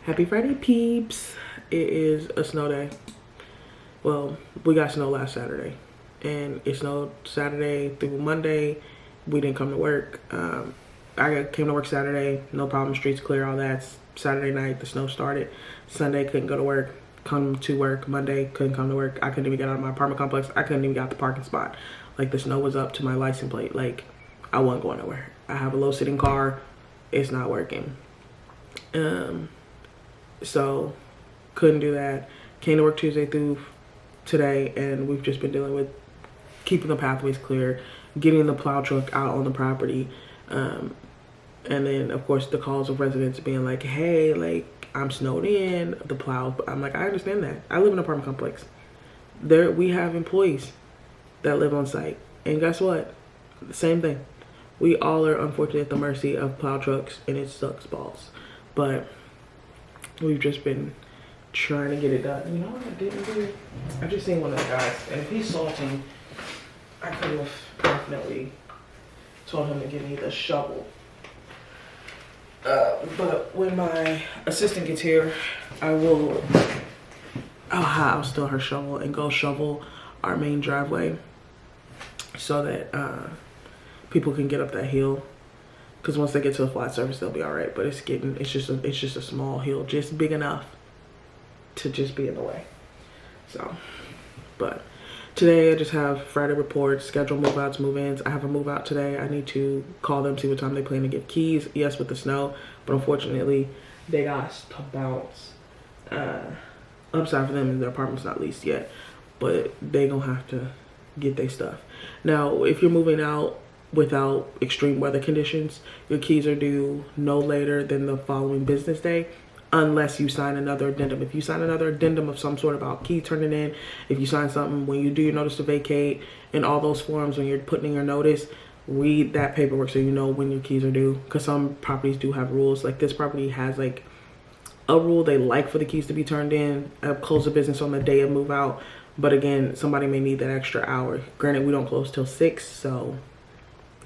Happy Friday, peeps. It is a snow day. Well, we got snow last Saturday, and it snowed Saturday through Monday. We didn't come to work. I came to work Saturday, no problem, streets clear, all that. Saturday night, the snow started. Sunday, couldn't go to work. Come to work Monday, couldn't come to work. I couldn't even get out of my apartment complex. I couldn't even get out the parking spot. Like, the snow was up to my license plate. Like, I wasn't going nowhere. I have a low-sitting car. It's not working. So couldn't do that. Came to work Tuesday through today, and we've just been dealing with keeping the pathways clear, getting the plow truck out on the property, and then of course the calls of residents being like, hey, like, I'm snowed in, the plow. I'm like, I understand that. I live in an apartment complex. We have employees that live on site, and guess what? The same thing. We all are unfortunately at the mercy of plow trucks, and it sucks balls. But we've just been trying to get it done. You know what I didn't do? I just seen one of the guys, and if he's salting, I could have definitely told him to give me the shovel. But when my assistant gets here, I'll steal her shovel and go shovel our main driveway so that people can get up that hill. Because once they get to a flat surface, they'll be all right. But it's just a small hill, just big enough to just be in the way. So, but today I just have Friday reports, schedule move-outs, move-ins. I have a move-out today. I need to call them, see what time they plan to get keys. Yes, with the snow, but unfortunately, they got to bounce. Upside for them, their apartment's not leased yet, but they gonna have to get their stuff. Now, if you're moving out without extreme weather conditions, your keys are due no later than the following business day, unless you sign another addendum. If you sign another addendum of some sort about key turning in, if you sign something when you do your notice to vacate and all those forms when you're putting in your notice, read that paperwork so you know when your keys are due. Because some properties do have rules. Like this property has like a rule they like for the keys to be turned in, close the business on the day of move out. But again, somebody may need that extra hour. Granted, we don't close till 6, so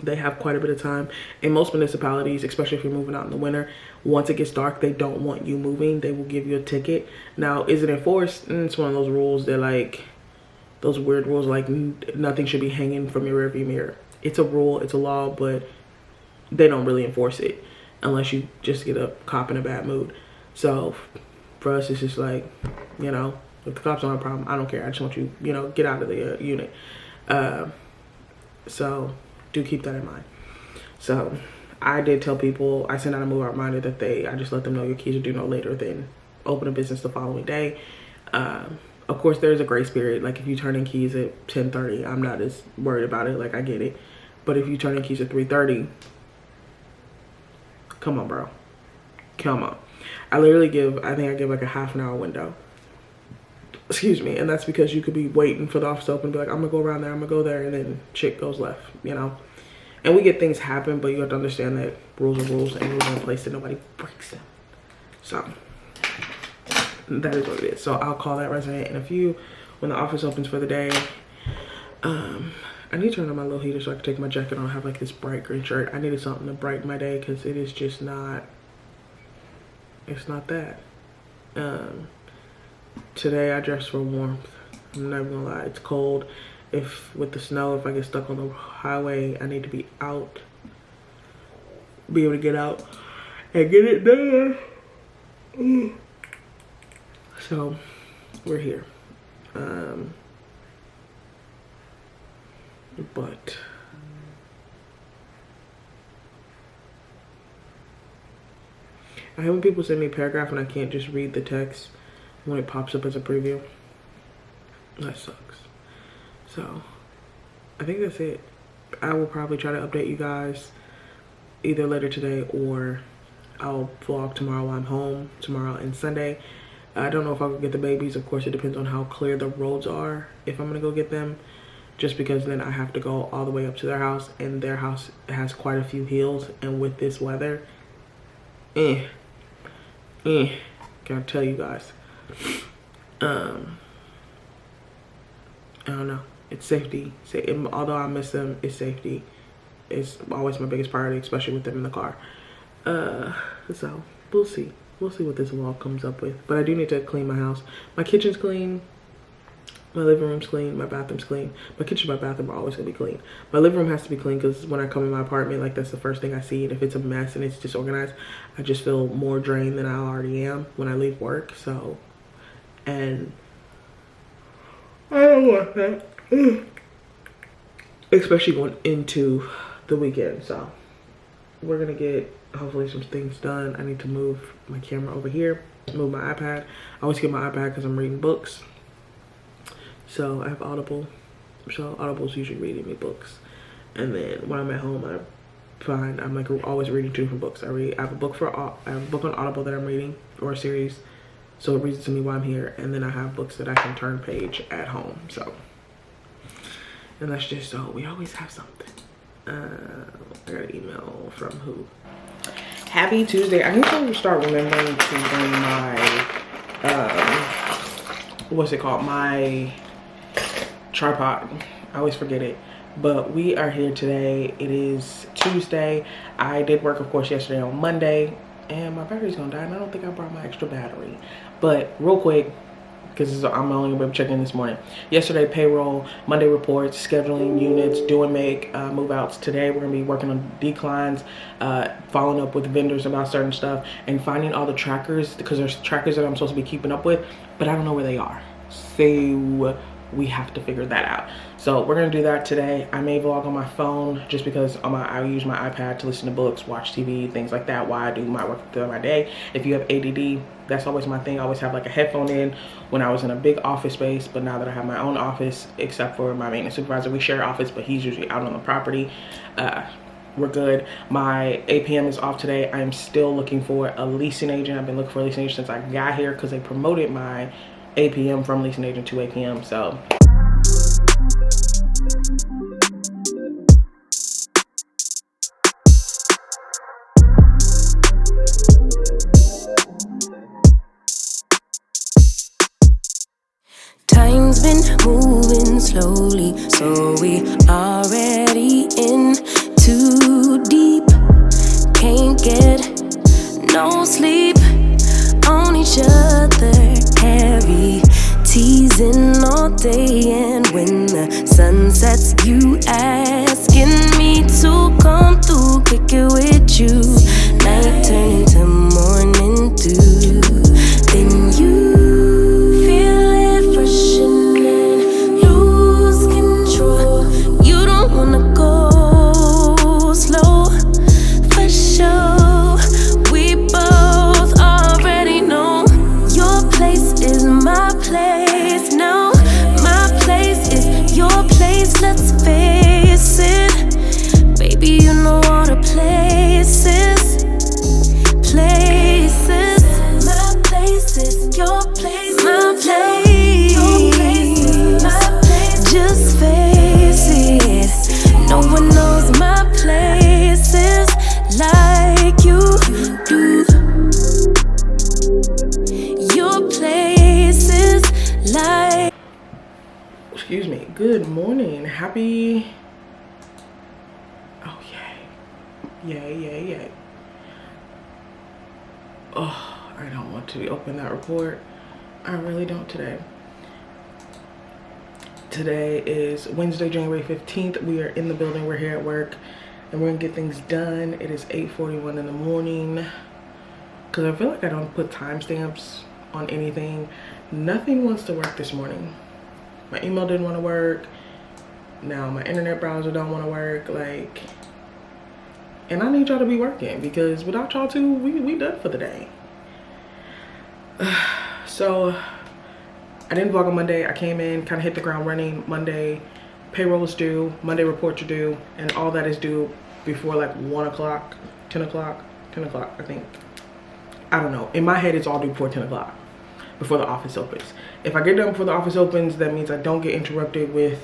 they have quite a bit of time. In most municipalities, especially if you're moving out in the winter, once it gets dark, they don't want you moving. They will give you a ticket. Now, is it enforced? It's one of those rules that, like, those weird rules, like nothing should be hanging from your rearview mirror. It's a rule, it's a law, but they don't really enforce it unless you just get a cop in a bad mood. So for us, it's just like, you know, if the cops don't have a problem, I don't care. I just want you, you know, get out of the unit. So do keep that in mind. So I did tell people, I sent out a move out reminder that I just let them know your keys are due no later than open a business the following day. Of course, there's a grace period. Like if you turn in keys at 10:30, I'm not as worried about it. Like I get it. But if you turn in keys at 3:30, come on, bro. Come on. I literally I think I give like a half an hour window. Excuse me. And that's because you could be waiting for the office to open and be like, I'm gonna go around there, I'm gonna go there, and then shit goes left, you know? And we get things happen, but you have to understand that rules are rules and rules are in place that nobody breaks them. So that is what it is. So I'll call that resident in a few when the office opens for the day. I need to turn on my little heater so I can take my jacket on. I have like this bright green shirt. I needed something to brighten my day because it is just not, it's not that. Today I dressed for warmth. I'm never gonna lie, it's cold. With the snow, if I get stuck on the highway, I need to be out, be able to get out and get it done. So we're here. But I hate when people send me a paragraph and I can't just read the text when it pops up as a preview. That sucks. So I think that's it. I will probably try to update you guys either later today or I'll vlog tomorrow while I'm home, tomorrow and Sunday. I don't know if I'll go get the babies. Of course, it depends on how clear the roads are if I'm gonna go get them, just because then I have to go all the way up to their house, and their house has quite a few hills, and with this weather, gotta tell you guys, I don't know. It's safety. Although I miss them, it's safety. It's always my biggest priority, especially with them in the car. So we'll see. we'll see what this wall comes up with. But I do need to clean my house. My kitchen's clean. My living room's clean. My bathroom's clean. My kitchen and my bathroom are always gonna be clean. My living room has to be clean because when I come in my apartment, like that's the first thing I see. And if it's a mess and it's disorganized, I just feel more drained than I already am when I leave work. So, and I don't want that. Especially going into the weekend. So we're gonna get hopefully some things done. I need to move my camera over here, move my iPad. I always get my iPad because I'm reading books. So I have Audible. So Audible's usually reading me books. And then when I'm at home, I'm like always reading 2 different books. I have a book on Audible that I'm reading, or a series. So it reads it to me while I'm here. And then I have books that I can turn page at home. So, and that's just so we always have something. I got an email from who? Happy Tuesday. I need to start remembering to bring my what's it called? My tripod. I always forget it. But we are here today. It is Tuesday. I did work, of course, yesterday on Monday, and my battery's gonna die, and I don't think I brought my extra battery. But real quick, because I'm only gonna be checking this morning. Yesterday, payroll, Monday reports, scheduling units, do and make move outs. Today, we're gonna be working on declines, following up with vendors about certain stuff, and finding all the trackers, because there's trackers that I'm supposed to be keeping up with, but I don't know where they are. So we have to figure that out. So we're gonna do that today. I may vlog on my phone just because I use my iPad to listen to books, watch TV, things like that while I do my work throughout my day. If you have ADD, that's always my thing. I always have like a headphone in when I was in a big office space, but now that I have my own office, except for my maintenance supervisor, we share office, but he's usually out on the property. We're good. My APM is off today. I'm still looking for a leasing agent. I've been looking for a leasing agent since I got here because they promoted my APM from leasing agent to APM. So time's been moving slowly, so we already in too deep. Can't get no sleep on each other, heavy teasing all day, and when the sun sets, you asking me to come through, kick it with you. Night turning to morning dew, then you excuse me. Good morning. Happy, oh yay. Oh, I don't want to open that report. I really don't today. Today is Wednesday, January 15th. We are in the building. We're here at work and we're gonna get things done. It is 8:41 in the morning because I feel like I don't put timestamps on anything. Nothing wants to work this morning. My email didn't want to work. Now my internet browser don't want to work. Like, and I need y'all to be working because without y'all too, we done for the day. So I didn't vlog on Monday. I came in, kind of hit the ground running. Monday payroll is due, Monday reports are due, and all that is due before like 1 o'clock, 10 o'clock, I think. I don't know. In my head, it's all due before 10 o'clock, before the office opens. If I get done before the office opens, that means I don't get interrupted with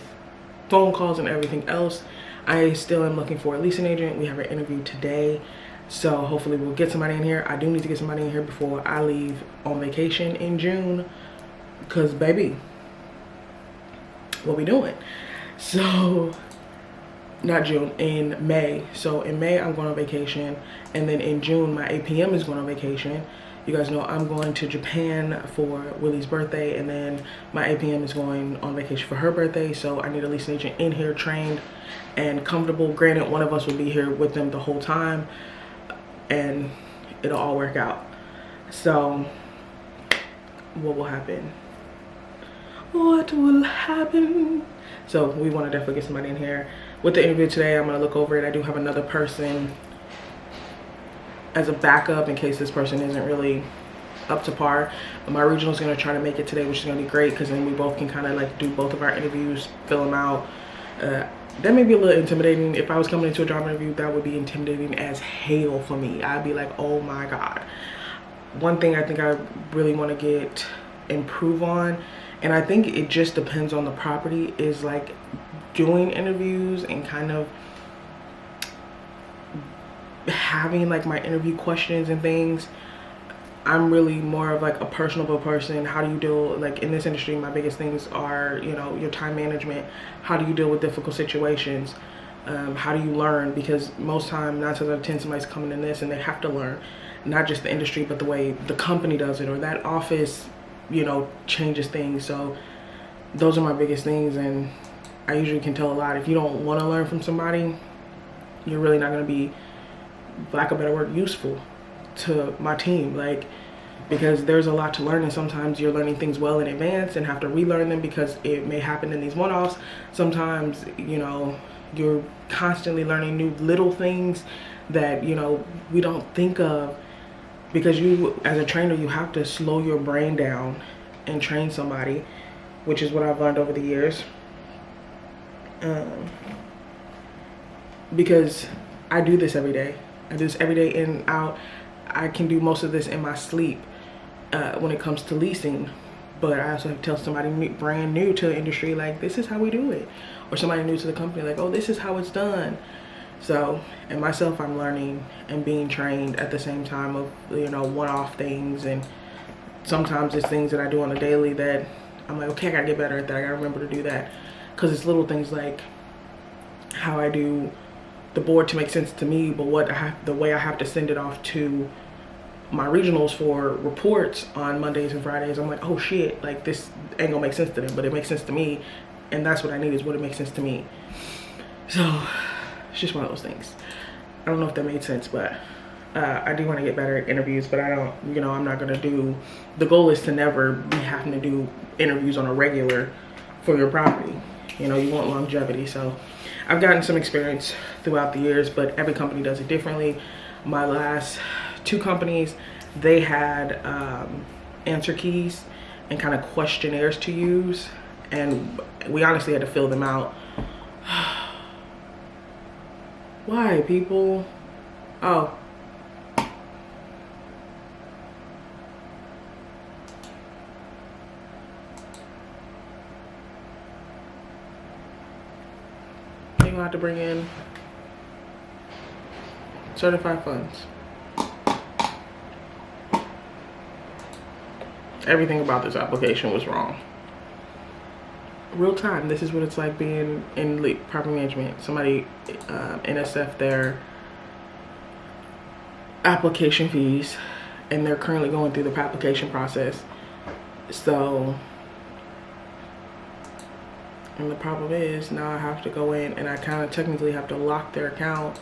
phone calls and everything else. I still am looking for a leasing agent. We have an interview today, so hopefully we'll get somebody in here. I do need to get somebody in here before I leave on vacation in June, because baby, what we doing? So not June, in May. So in May I'm going on vacation, and then in June my APM is going on vacation. You guys know I'm going to Japan for Willie's birthday, and then my APM is going on vacation for her birthday, so I need a leasing agent in here trained and comfortable. Granted, one of us will be here with them the whole time, and it'll all work out. So what will happen? What will happen? So we want to definitely get somebody in here. With the interview today, I'm going to look over it. I do have another person as a backup in case this person isn't really up to par. My regional is going to try to make it today, which is going to be great because then we both can kind of like do both of our interviews, fill them out. That may be a little intimidating. If I was coming into a job interview, that would be intimidating as hell for me. I'd be like, oh my God. One thing I think I really want to improve on, and I think it just depends on the property, is like doing interviews and kind of having like my interview questions and things. I'm really more of like a personable person. How do you deal, like in this industry, my biggest things are, you know, your time management. How do you deal with difficult situations? How do you learn? Because most time, 9 times out of 10, somebody's coming in this and they have to learn, not just the industry, but the way the company does it or that office, you know, changes things. So those are my biggest things, and I usually can tell a lot. If you don't want to learn from somebody, you're really not going to be, for lack of a better word, useful to my team. Like, because there's a lot to learn, and sometimes you're learning things well in advance and have to relearn them because it may happen in these one-offs. Sometimes, you know, you're constantly learning new little things that, you know, we don't think of, because you, as a trainer, you have to slow your brain down and train somebody, which is what I've learned over the years. Because I do this every day. I do this every day in and out. I can do most of this in my sleep when it comes to leasing, but I also have to tell somebody brand new to the industry, like, this is how we do it, or somebody new to the company, like, oh, this is how it's done. So, and myself, I'm learning and being trained at the same time of, you know, one-off things, and sometimes it's things that I do on a daily that I'm like, okay, I gotta get better at that. I gotta remember to do that, because it's little things like how I do the board to make sense to me, but the way I have to send it off to my regionals for reports on Mondays and Fridays. I'm like, oh shit, like this ain't gonna make sense to them, but it makes sense to me, and that's what I need, is what it makes sense to me. So it's just one of those things. I don't know if that made sense, but I do want to get better at interviews, but I don't, you know, I'm not gonna do, the goal is to never be having to do interviews on a regular for your property. You know, you want longevity. So I've gotten some experience throughout the years, but every company does it differently. My last 2 companies, they had answer keys and kind of questionnaires to use, and we honestly had to fill them out. Why, people? Oh. You're gonna have to bring in certified funds. Everything about this application was wrong. Real time, this is what it's like being in property management. Somebody NSF their application fees, and they're currently going through the application process. So, and the problem is now I have to go in and I kind of technically have to lock their account.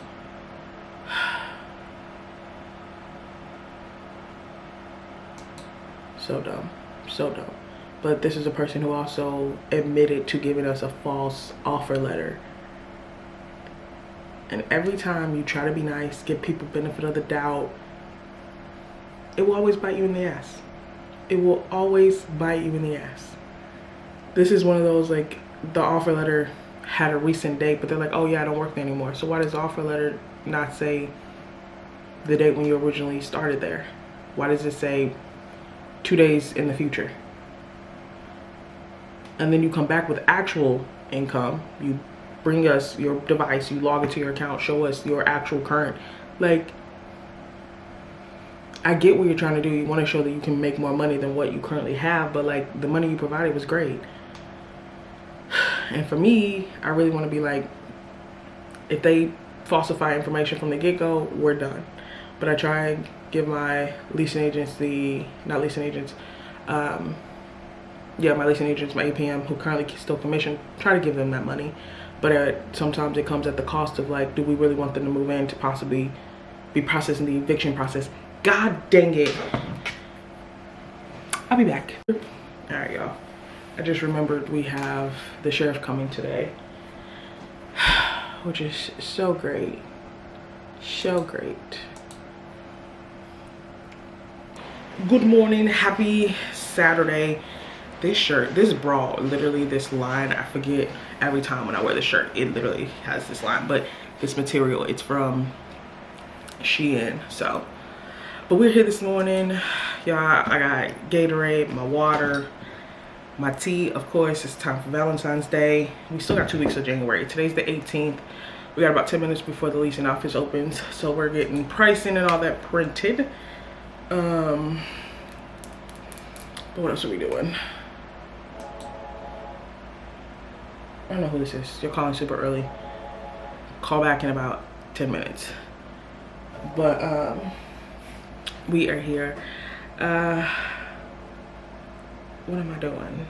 So dumb, so dumb. But this is a person who also admitted to giving us a false offer letter. And every time you try to be nice, give people benefit of the doubt, it will always bite you in the ass. It will always bite you in the ass. This is one of those, like, the offer letter had a recent date, but they're like, oh yeah, I don't work there anymore. So why does the offer letter not say the date when you originally started there? Why does it say 2 days in the future? And then you come back with actual income. You bring us your device, you log into your account, show us your actual current. Like, I get what you're trying to do. You want to show that you can make more money than what you currently have, but like, the money you provided was great. And for me, I really want to be like, if they falsify information from the get-go, we're done. but I try and give my leasing agents my leasing agents, my APM who currently still commission, try to give them that money. But sometimes it comes at the cost of like, do we really want them to move in to possibly be processing the eviction process? God dang it. I'll be back. All right, y'all. I just remembered we have the sheriff coming today, which is so great. So great. Good morning, happy Saturday. This shirt, this bra, literally this line, I forget every time when I wear this shirt, it literally has this line, but this material, it's from Shein. So, but we're here this morning, y'all. I got Gatorade, my water, my tea. Of course, it's time for Valentine's Day. We still got 2 weeks of January. Today's the 18th. We got about 10 minutes before the leasing office opens, so we're getting pricing and all that printed. But what else are we doing? I don't know who this is. You're calling super early. Call back in about 10 minutes. But we are here. What am I doing?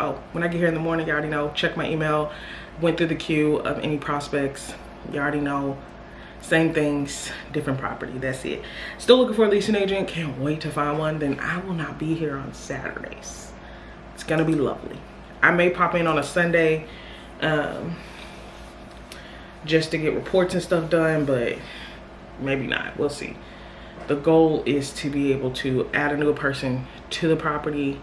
Oh, when I get here in the morning, you already know, check my email, went through the queue of any prospects. You already know, same things, different property. That's it. Still looking for a leasing agent. Can't wait to find one. Then I will not be here on Saturdays. It's gonna be lovely. I may pop in on a Sunday just to get reports and stuff done, but maybe not. We'll see. The goal is to be able to add a new person to the property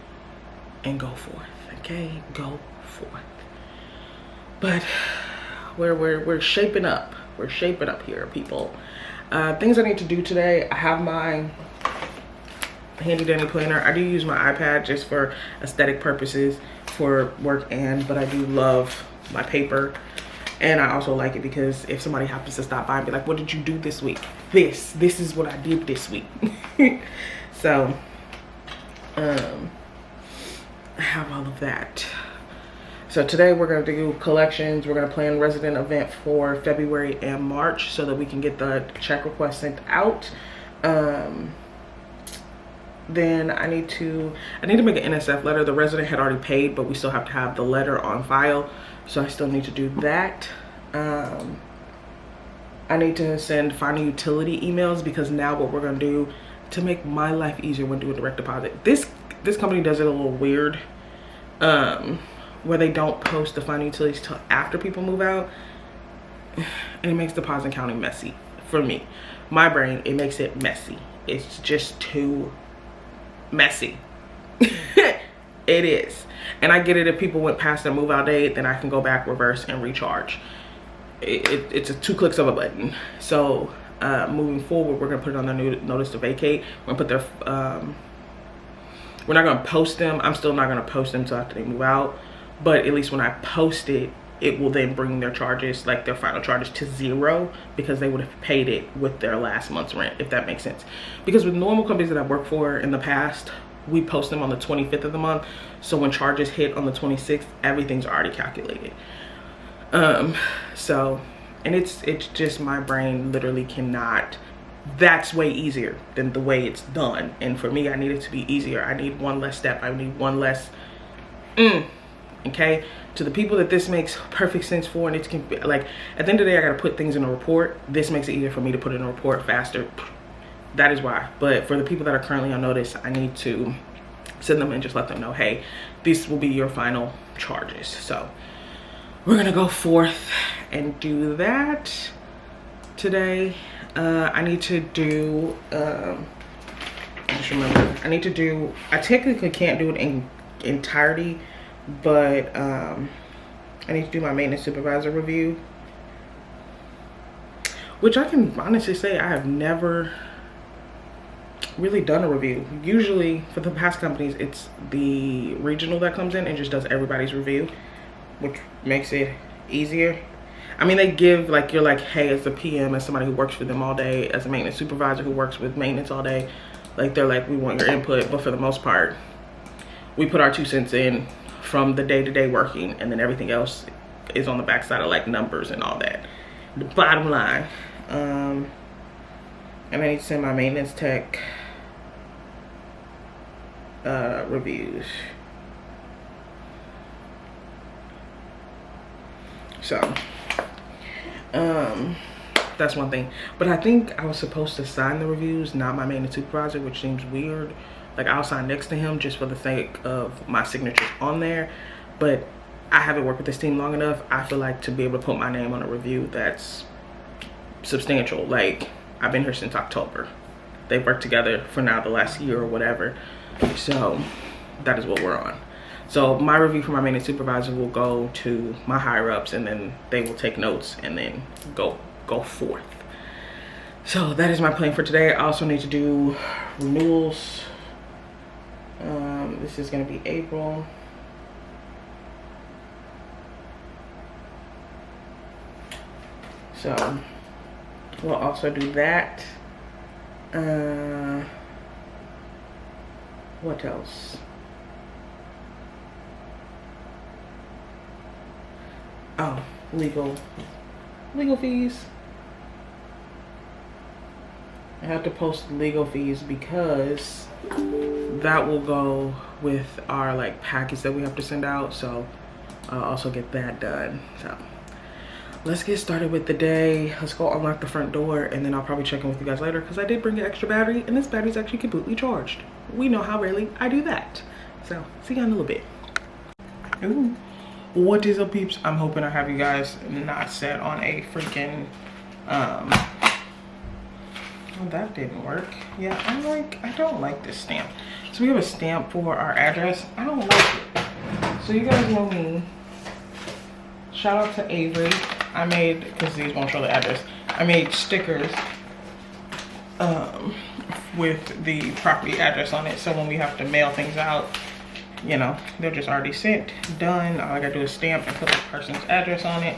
and go forth. Okay, go forth. But we're shaping up. We're shaping up here, people. Things I need to do today. I have my handy dandy planner. I do use my iPad just for aesthetic purposes for work, but I do love my paper, and I also like it because if somebody happens to stop by and be like, what did you do this week? This is what I did this week. So I have all of that. So today we're going to do collections. We're going to plan resident event for February and March so that we can get the check request sent out. Then I need to make an NSF letter. The resident had already paid, but we still have to have the letter on file, so I still need to do that. I need to send final utility emails because now what we're going to do to make my life easier when doing direct deposit, this company does it a little weird, where they don't post the final utilities till after people move out, and it makes deposit counting messy for me. My brain, it makes it messy. It's just too messy. It is. And I get it, if people went past their move out date, then I can go back, reverse, and recharge. It's a 2 clicks of a button. So moving forward, we're gonna put it on their new notice to vacate. We're gonna put their we're not gonna post them. I'm still not gonna post them until after they move out, but at least when I post it, it will then bring their charges, like their final charges, to 0 because they would have paid it with their last month's rent, if that makes sense. Because with normal companies that I've worked for in the past, we post them on the 25th of the month. So when charges hit on the 26th, everything's already calculated. So, and it's just my brain literally cannot, that's way easier than the way it's done. And for me, I need it to be easier. I need one less step. I need one less, okay? To the people that this makes perfect sense for, and it's like, at the end of the day, I gotta put things in a report. This makes it easier for me to put in a report faster. That is why. But for the people that are currently on notice, I need to send them and just let them know, hey, this will be your final charges. So we're gonna go forth and do that today. I need to do, just remember, I technically can't do it in entirety, but I need to do my maintenance supervisor review, which I can honestly say I have never really done a review. Usually for the past companies, it's the regional that comes in and just does everybody's review, which makes it easier. I mean, they give, like, you're like, hey, as a PM, as somebody who works for them all day, as a maintenance supervisor who works with maintenance all day, like, they're like, we want your input. But for the most part, we put our 2 cents in from the day-to-day working, and then everything else is on the backside of like numbers and all that. The bottom line. And I need to send my maintenance tech reviews. So that's one thing. But I think I was supposed to sign the reviews, not my maintenance supervisor, which seems weird. Like, I'll sign next to him just for the sake of my signature on there. But I haven't worked with this team long enough, I feel like, to be able to put my name on a review that's substantial. Like, I've been here since October. They've worked together for now the last year or whatever. So that is what we're on. So my review for my maintenance supervisor will go to my higher ups, and then they will take notes and then go forth. So that is my plan for today. I also need to do renewals. This is going to be April. So we'll also do that. What else? Oh, legal fees. I have to post legal fees because that will go with our like package that we have to send out. So I'll also get that done. So let's get started with the day. Let's go unlock the front door, and then I'll probably check in with you guys later because I did bring an extra battery, and this battery's actually completely charged. We know how rarely I do that. So see you in a little bit. Ooh. What is up, peeps? I'm hoping I have you guys not set on a freaking well, that didn't work. Yeah, I don't like this stamp. So we have a stamp for our address. I don't like it. So you guys know me. Shout out to Avery. I made, because these won't show the address, I made stickers with the property address on it. So when we have to mail things out, you know, they're just already sent, done. All I gotta do is stamp and put the person's address on it.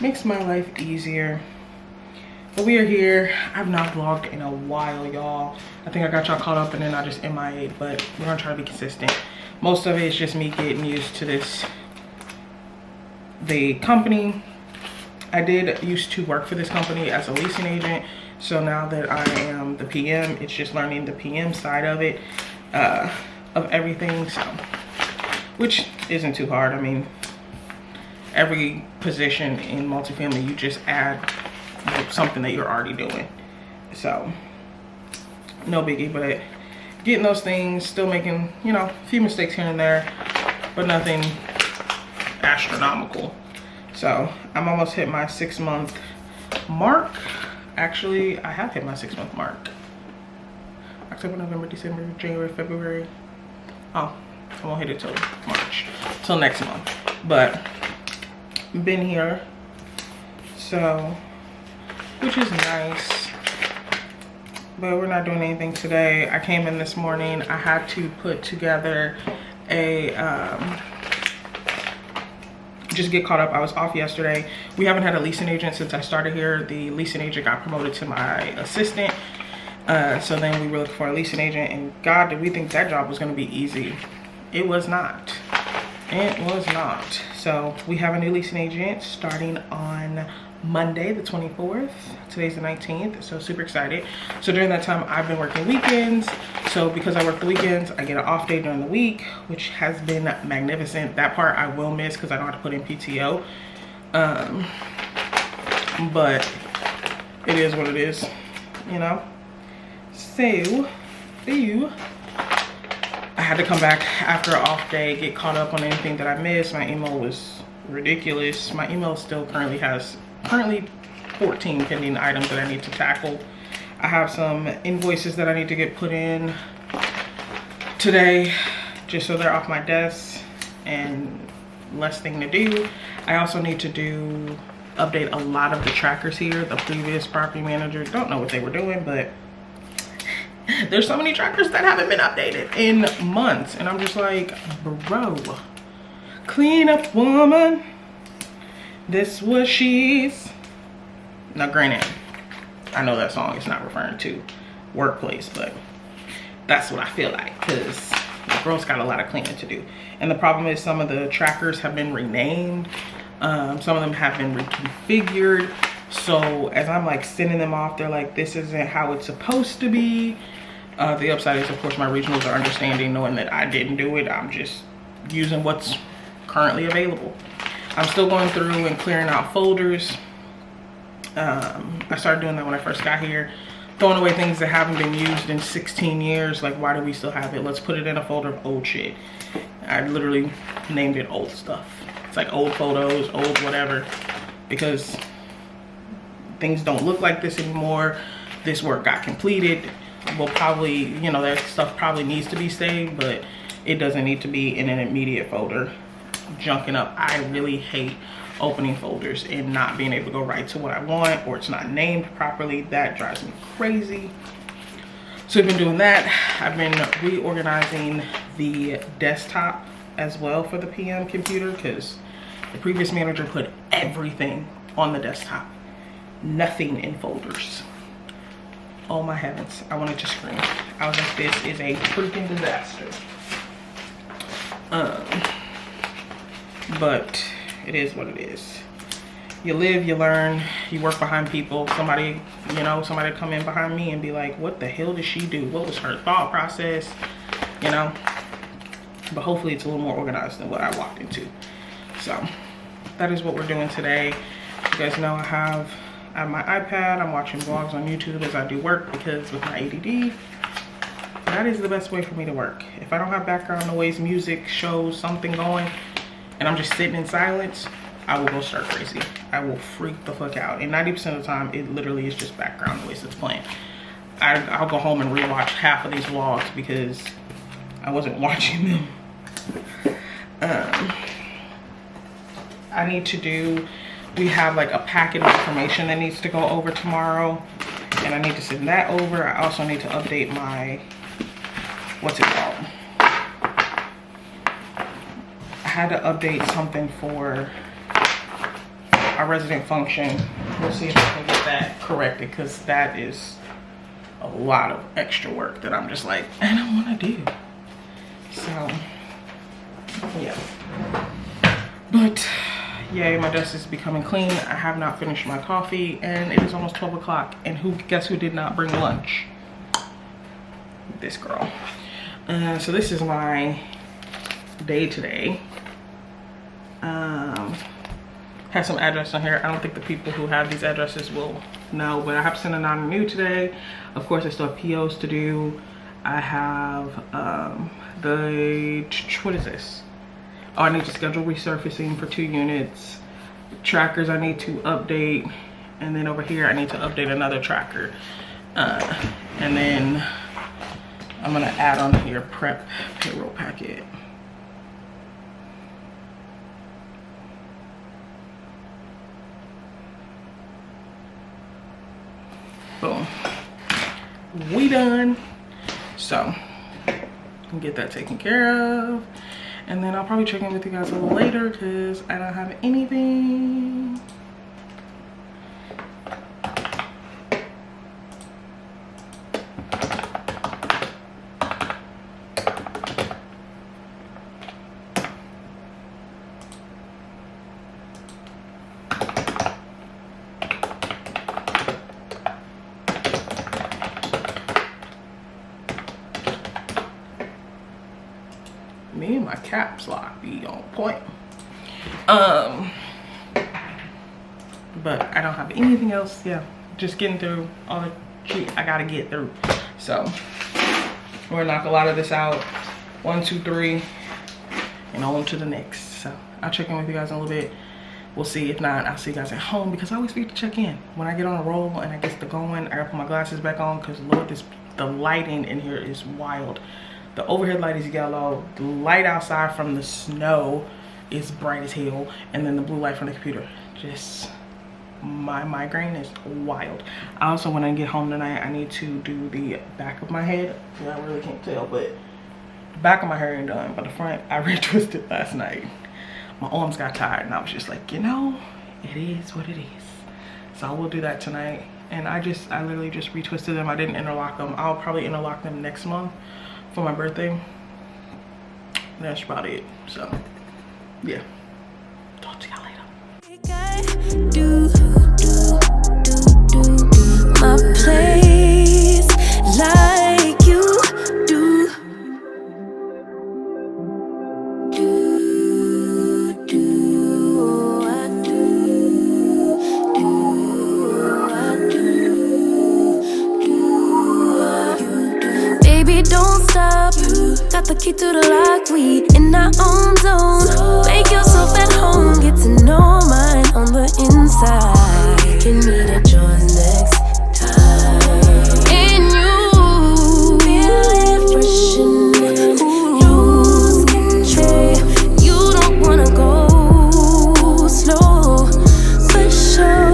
Makes my life easier. But we are here. I've not vlogged in a while, y'all. I think I got y'all caught up and then I just MIA'd, but we're gonna try to be consistent. Most of it is just me getting used to the company. I did used to work for this company as a leasing agent. So now that I am the PM, it's just learning the PM side of it, of everything, so, which isn't too hard. I mean, every position in multifamily, you just add something that you're already doing. So no biggie, but getting those things, still making, you know, a few mistakes here and there, but nothing astronomical. So I'm almost hit my 6-month mark. Actually, I have hit my 6-month mark. October, November, December, January, February. Oh, I won't hit it till March, till next month. But been here, so, which is nice. But we're not doing anything today. I came in this morning. I had to put together a just get caught up. I was off yesterday. We haven't had a leasing agent since I started here. The leasing agent got promoted to my assistant. So then we were looking for a leasing agent, and God, did we think that job was going to be easy? It was not. It was not. So we have a new leasing agent starting on Monday the 24th. Today's the 19th, so super excited. So during that time I've been working weekends. So because I work the weekends, I get an off day during the week, which has been magnificent. That part I will miss because I don't have to put in PTO. But it is what it is, you know. So I had to come back after an off day, get caught up on anything that I missed. My email was ridiculous. My email still currently 14 pending items that I need to tackle. I have some invoices that I need to get put in today, just so they're off my desk and less thing to do. I also need to update a lot of the trackers here. The previous property managers don't know what they were doing, but there's so many trackers that haven't been updated in months, and I'm just like, bro, clean up woman, this what she's. Now granted, I know that song is not referring to workplace, but that's what I feel like, because the girl's got a lot of cleaning to do. And the problem is some of the trackers have been renamed, some of them have been reconfigured, So as I'm like sending them off, they're like, this isn't how it's supposed to be. The upside is, of course, my regionals are understanding, knowing that I didn't do it. I'm just using what's currently available. I'm still going through and clearing out folders. I started doing that when I first got here. Throwing away things that haven't been used in 16 years. Like, why do we still have it? Let's put it in a folder of old shit. I literally named it old stuff. It's like old photos, old whatever. Because things don't look like this anymore. This work got completed. We'll probably, you know, that stuff probably needs to be saved, but it doesn't need to be in an immediate folder junking up. I really hate opening folders and not being able to go right to what I want, or it's not named properly. That drives me crazy. So we've been doing that. I've been reorganizing the desktop as well for the PM computer, because the previous manager put everything on the desktop, nothing in folders. Oh my heavens, I wanted to scream. I was like, this is a freaking disaster. But it is what it is. You live, you learn, you work behind people. Somebody, you know, somebody come in behind me and be like, what the hell did she do? What was her thought process? You know? But hopefully it's a little more organized than what I walked into. So that is what we're doing today. You guys know I have my iPad. I'm watching vlogs on YouTube as I do work, because with my ADD, that is the best way for me to work. If I don't have background noise, music, shows, something going, and I'm just sitting in silence, I will go start crazy. I will freak the fuck out. And 90% of the time, it literally is just background noise that's playing. I'll go home and rewatch half of these vlogs because I wasn't watching them. I need to do, we have like a packet of information that needs to go over tomorrow, and I need to send that over. I also need to update my, what's it called? I had to update something for our resident function. We'll see if I can get that corrected, because that is a lot of extra work that I'm just like, I don't want to do. So yeah, but yay, my desk is becoming clean. I have not finished my coffee, and it is almost 12 o'clock. And guess who did not bring lunch? This girl. So this is my day today. Have some address on here. I don't think the people who have these addresses will know, but I have to send a non-renew today. Of course, I still have POs to do. I have what is this? Oh, I need to schedule resurfacing for 2 units. Trackers I need to update, and then over here I need to update another tracker. And then I'm gonna add on here prep payroll packet. Boom. We done. So I'll get that taken care of, and then I'll probably check in with you guys a little later, because I don't have anything. Me and my caps lock be on point. But I don't have anything else. Yeah, just getting through all the shit I gotta get through. So we're gonna knock a lot of this out. 1, 2, 3, and on to the next. So I'll check in with you guys in a little bit. We'll see. If not, I'll see you guys at home, because I always forget to check in when I get on a roll and I get to going. I gotta put my glasses back on, because Lord, the lighting in here is wild. The overhead light is yellow. The light outside from the snow is bright as hell. And then the blue light from the computer. Just, my migraine is wild. I also, when I get home tonight, I need to do the back of my head. Yeah, I really can't tell, but the back of my hair ain't done. But the front, I retwisted last night. My arms got tired, and I was just like, you know, it is what it is. So I will do that tonight. And I literally just retwisted them. I didn't interlock them. I'll probably interlock them next month for my birthday. That's about it. So yeah, talk to y'all later. the key to the lock, we in our own zone. Make yourself at home, get to know mine on the inside. We can meet at yours next time. And you feel it freshening, lose control. You don't wanna go slow, for sure.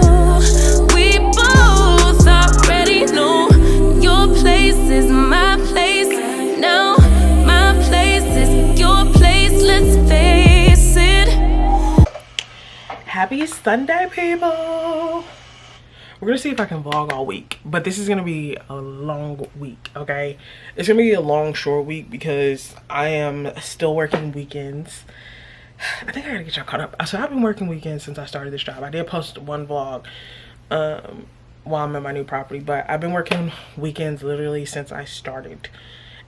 We both already know your place is my place. Now my place is your place, let's face it. Happy Sunday, people. We're gonna see if I can vlog all week, but this is gonna be a long week, okay? It's gonna be a long, short week because I am still working weekends. I think I gotta get y'all caught up. So I've been working weekends since I started this job. I did post one vlog while I'm at my new property, but I've been working weekends literally since I started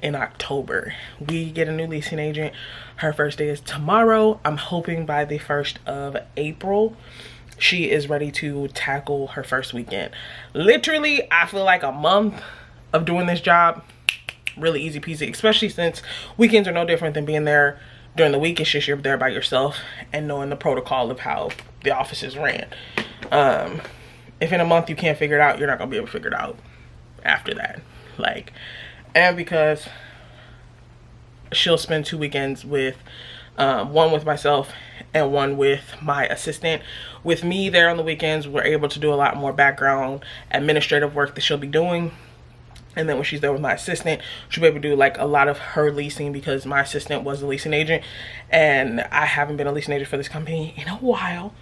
in October. We get a new leasing agent. Her first day is tomorrow. I'm hoping by the 1st of April she is ready to tackle her first weekend. Literally, I feel like a month of doing this job, really easy peasy, especially since weekends are no different than being there during the week. It's just you're there by yourself and knowing the protocol of how the office is ran. If in a month you can't figure it out, you're not gonna be able to figure it out after that. Like, and because she'll spend 2 weekends with one with myself and one with my assistant. With me there on the weekends, we're able to do a lot more background administrative work that she'll be doing. And then when she's there with my assistant, she'll be able to do like a lot of her leasing, because my assistant was a leasing agent and I haven't been a leasing agent for this company in a while.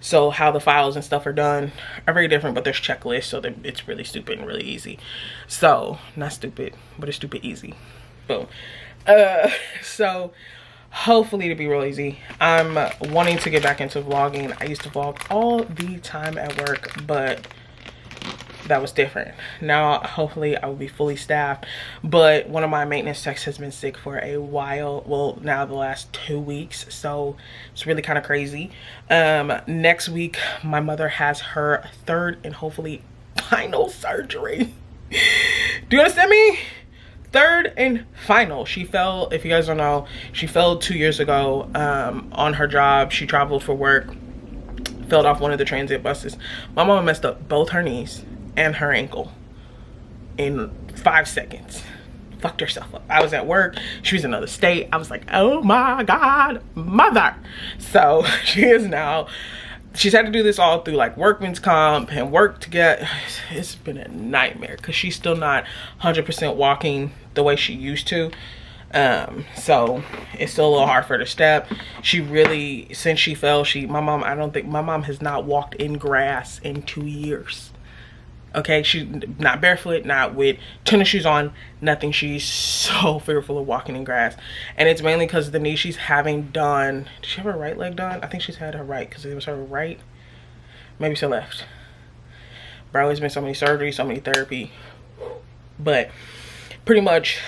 So how the files and stuff are done are very different, but there's checklists, so that it's really stupid and really easy. So, not stupid, but it's stupid easy. Boom. So hopefully it'll be real easy. I'm wanting to get back into vlogging. I used to vlog all the time at work, but that was different. Now hopefully I will be fully staffed, but one of my maintenance techs has been sick for a while. Well, now the last 2 weeks, so it's really kind of crazy. Next week my mother has her third and hopefully final surgery. Do you understand me? Third and final. She fell, if you guys don't know, she fell 2 years ago on her job. She traveled for work, fell off one of the transit buses. My mama messed up both her knees and her ankle in 5 seconds. Fucked herself up. I was at work, she was in another state. I was like, oh my god, mother. So she is now, she's had to do this all through like workman's comp and work to get, it's been a nightmare because she's still not 100% walking the way she used to. So it's still a little hard for her to step. She really, since she fell, my mom, I don't think, my mom has not walked in grass in 2 years. Okay, she's not barefoot, not with tennis shoes on, nothing. She's so fearful of walking in grass, and it's mainly because of the knee she's having done. Did she have her right leg done? I think she's had her right, because it was her right, maybe it's her left. Bro, it's been so many surgeries, so many therapy, but pretty much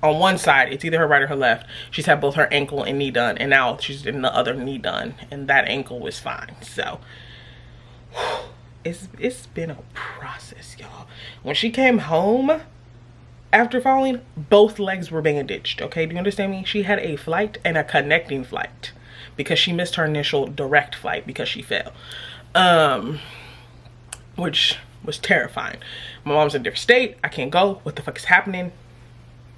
on one side it's either her right or her left. She's had both her ankle and knee done, and now she's getting the other knee done, and that ankle was fine. So it's been a process, y'all. When she came home after falling, both legs were bandaged. Okay, do you understand me? She had a flight and a connecting flight because she missed her initial direct flight because she fell, which was terrifying. My mom's in a different state. I can't go. What the fuck is happening?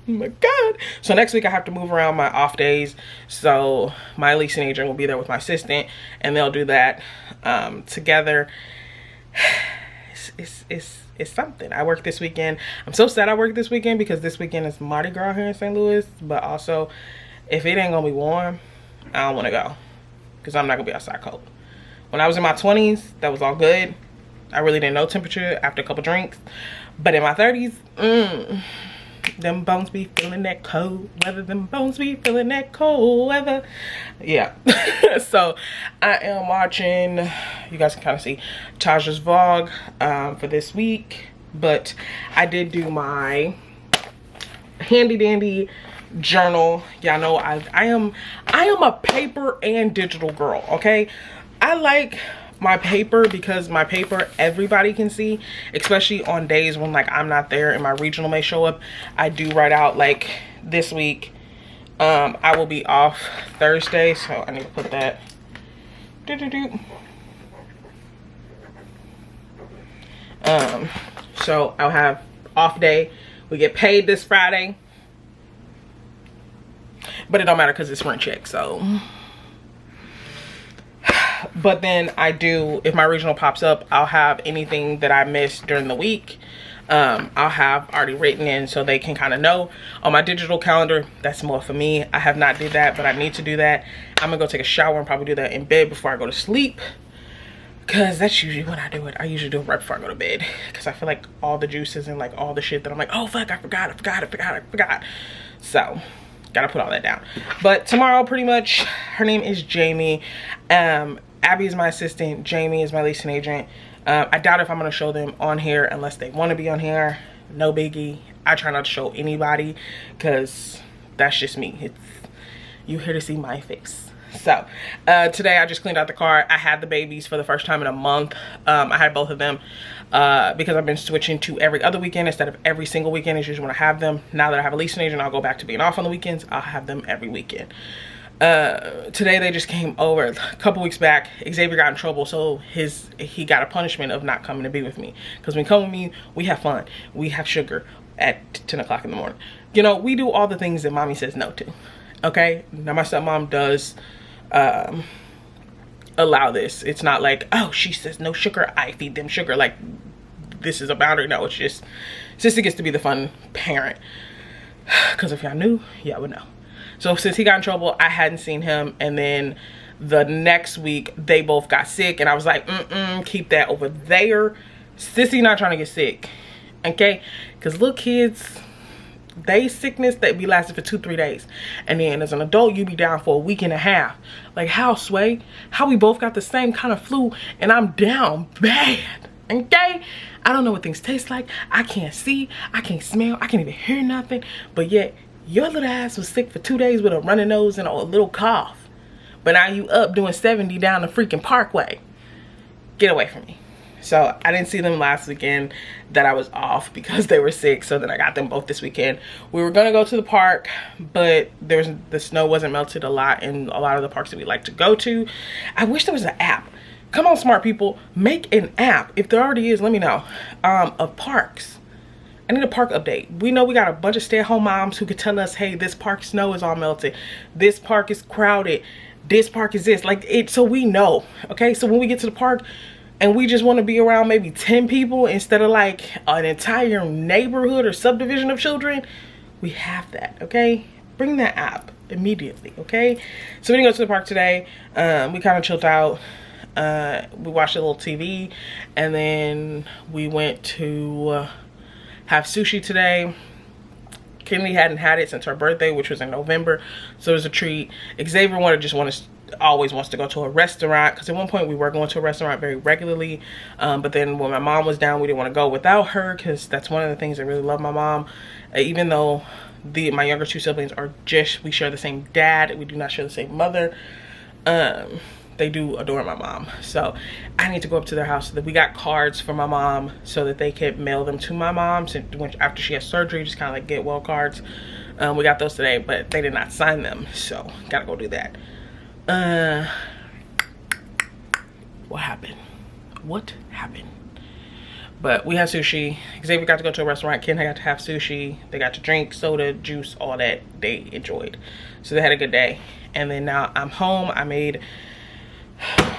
Oh my god. So next week I have to move around my off days, so my leasing agent will be there with my assistant and they'll do that together. It's something. I work this weekend. I'm so sad I work this weekend because this weekend is Mardi Gras here in St. Louis, but also if it ain't gonna be warm, I don't want to go because I'm not gonna be outside cold. When I was in my 20s, that was all good. I really didn't know temperature after a couple drinks, but in my 30s, them bones be feeling that cold weather. Them bones be feeling that cold weather. Yeah. So I am watching, you guys can kind of see Taja's vlog for this week, but I did do my handy dandy journal. Y'all know I am a paper and digital girl. Okay, I like my paper because my paper everybody can see, especially on days when like I'm not there and my regional may show up. I do write out, like this week I will be off Thursday, so I need to put that. So I'll have off day. We get paid this Friday, but it don't matter because it's rent check. So, but then I do, if my regional pops up, I'll have anything that I missed during the week. I'll have already written in so they can kind of know on my digital calendar. That's more for me. I have not did that, but I need to do that. I'm gonna go take a shower and probably do that in bed before I go to sleep, because that's usually when I do it. I usually do it right before I go to bed, because I feel like all the juices and like all the shit that I'm like, oh fuck, I forgot. So gotta put all that down. But tomorrow, pretty much, her name is Jamie. Abby is my assistant. Jamie is my leasing agent. I doubt if I'm gonna show them on here unless they want to be on here. No biggie. I try not to show anybody because that's just me. You here to see my face. So today I just cleaned out the car. I had the babies for the first time in a month. I had both of them because I've been switching to every other weekend instead of every single weekend is usually when I have them. Now that I have a leasing agent, I'll go back to being off on the weekends. I'll have them every weekend. Today they just came over. A couple weeks back, Xavier got in trouble, so he got a punishment of not coming to be with me, because when he come with me, we have fun, we have sugar at 10 o'clock in the morning. You know, we do all the things that mommy says no to. Okay, now my stepmom does allow this. It's not like, oh, she says no sugar, I feed them sugar, like this is a boundary. No, it's just Sissy gets to be the fun parent, because if y'all knew, y'all would know. So since he got in trouble, I hadn't seen him, and then the next week they both got sick, and I was like, keep that over there. Sissy not trying to get sick, okay? Because little kids, they sickness that be lasting for 2-3 days, and then as an adult you be down for a week and a half. Like how, Sway? How we both got the same kind of flu and I'm down bad, okay? I don't know what things taste like. I can't see, I can't smell, I can't even hear nothing, but yet your little ass was sick for 2 days with a running nose and a little cough, but now you up doing 70 down the freaking Parkway. Get away from me. So I didn't see them last weekend that I was off because they were sick, so then I got them both this weekend. We were gonna go to the park, but the snow wasn't melted a lot in a lot of the parks that we like to go to. I wish there was an app. Come on, smart people, make an app. If there already is, let me know, of parks. I need a park update. We know we got a bunch of stay-at-home moms who could tell us, hey, this park snow is all melted, this park is crowded, this park is this, like it, so we know. Okay, so when we get to the park and we just want to be around maybe 10 people instead of like an entire neighborhood or subdivision of children, we have that. Okay, bring that app immediately. Okay, so we didn't go to the park today. We kind of chilled out. We watched a little TV, and then we went to have sushi today. Kennedy hadn't had it since her birthday, which was in November, so it was a treat. Xavier always wants to go to a restaurant, because at one point we were going to a restaurant very regularly, but then when my mom was down, we didn't want to go without her, because that's one of the things I really love my mom. Even though my younger two siblings we share the same dad, we do not share the same mother. They do adore my mom, so I need to go up to their house. So that we got cards for my mom so that they can mail them to my mom after she has surgery, just kind of like get well cards. We got those today, but they did not sign them, so gotta go do that. What happened? But we had sushi. Xavier got to go to a restaurant. Ken got to have sushi. They got to drink soda, juice, all that they enjoyed, so they had a good day. And then now I'm home. I made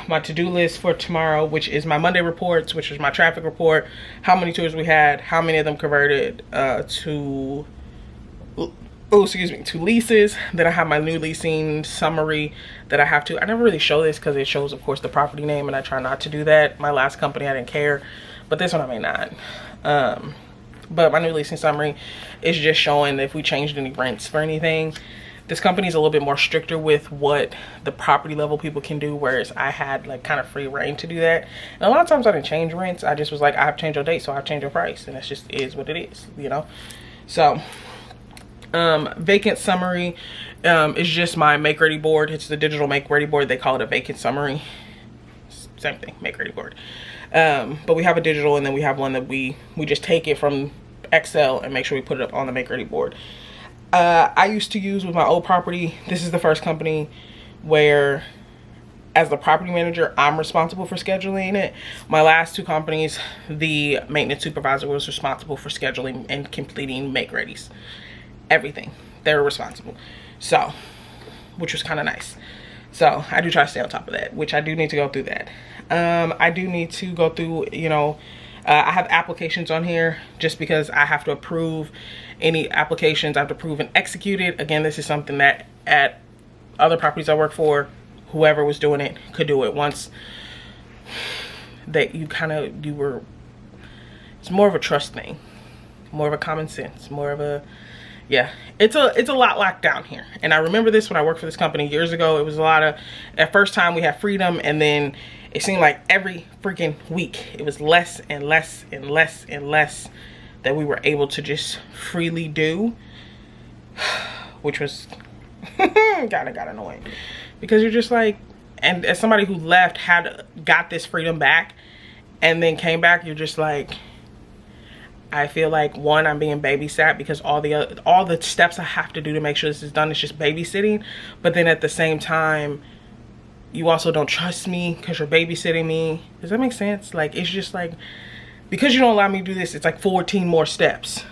my to-do list for tomorrow, which is my Monday reports, which is my traffic report, how many tours we had, how many of them converted to leases. Then I have my new leasing summary that I have to, I never really show this because it shows of course the property name, and I try not to do that. My last company I didn't care, but this one I may not. But my new leasing summary is just showing if we changed any rents for anything. This company is a little bit more stricter with what the property level people can do, whereas I had like kind of free reign to do that. And a lot of times I didn't change rents. I just was like, I have changed your date, so I have changed your price, and that's just is what it is, you know. So vacant summary is just my make ready board. It's the digital make ready board. They call it a vacant summary. Same thing, make ready board. But we have a digital, and then we have one that we just take it from Excel and make sure we put it up on the make ready board. I used to use with my old property. This is the first company where, as the property manager, I'm responsible for scheduling it. My last two companies, the maintenance supervisor was responsible for scheduling and completing make readies. Everything. They were responsible. So, which was kind of nice. So I do try to stay on top of that, which I do need to go through that. I do need to go through, you know, I have applications on here just because I have to approve any applications. I have to approve and execute it. Again, this is something that at other properties I work for, whoever was doing it could do it once that it's more of a trust thing, more of a common sense, more of a, yeah, it's a lot locked down here. And I remember this when I worked for this company years ago. It was a lot of, at first time we had freedom, and then it seemed like every freaking week it was less and less and less and less that we were able to just freely do, which was got annoying, because you're just like, and as somebody who left, got this freedom back and then came back, you're just like, I feel like, one, I'm being babysat because all the steps I have to do to make sure this is done is just babysitting. But then at the same time, you also don't trust me because you're babysitting me. Does that make sense? Like, it's just like, because you don't allow me to do this, it's like 14 more steps.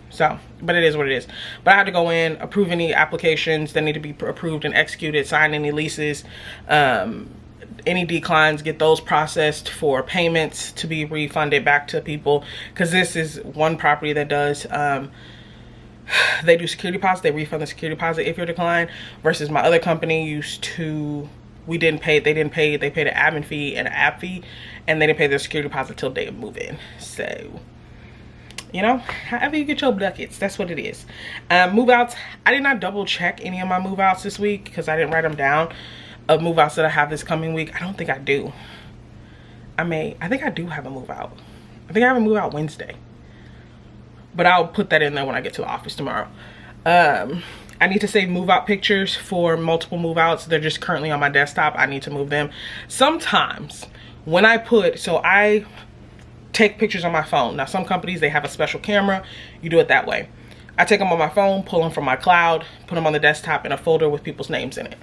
So, but it is what it is. But I had to go in, approve any applications that need to be approved and executed, sign any leases, any declines, get those processed for payments to be refunded back to people. Because this is one property that does, they do security deposit, they refund the security deposit if you're declined, versus my other company used to, they paid an admin fee and an app fee, and they didn't pay their security deposit till day of move in. So, you know, however you get your buckets, that's what it is. Move outs, I did not double check any of my move outs this week because I didn't write them down, of move outs that I have this coming week. I don't think I do. I think I do have a move out. I think I have a move out Wednesday, but I'll put that in there when I get to the office tomorrow. I need to save move out pictures for multiple move outs. They're just currently on my desktop. I need to move them. Sometimes when I take pictures on my phone. Now, some companies, they have a special camera. You do it that way. I take them on my phone, pull them from my cloud, put them on the desktop in a folder with people's names in it.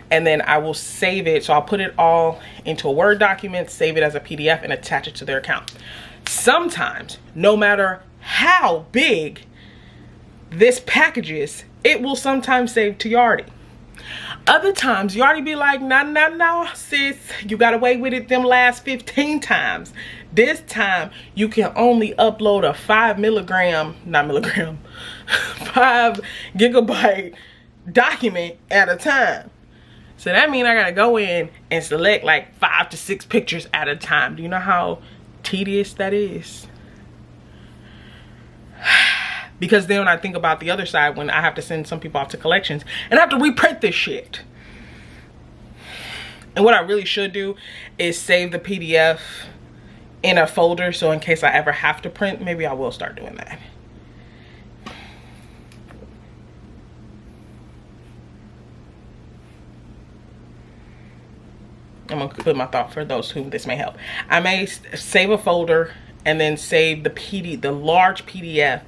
And then I will save it. So I'll put it all into a Word document, save it as a PDF, and attach it to their account. Sometimes, no matter how big this package is, it will sometimes save to Yardi. Other times, Yardi be like, nah, sis, you got away with it them last 15 times. This time, you can only upload a 5 gigabyte document at a time. So that means I gotta go in and select like 5 to 6 pictures at a time. Do you know how tedious that is? Because then when I think about the other side, when I have to send some people off to collections and I have to reprint this shit. And what I really should do is save the PDF in a folder, so in case I ever have to print, maybe I will start doing that. I'm gonna put my thought for those whom this may help. I may save a folder and then save the large PDF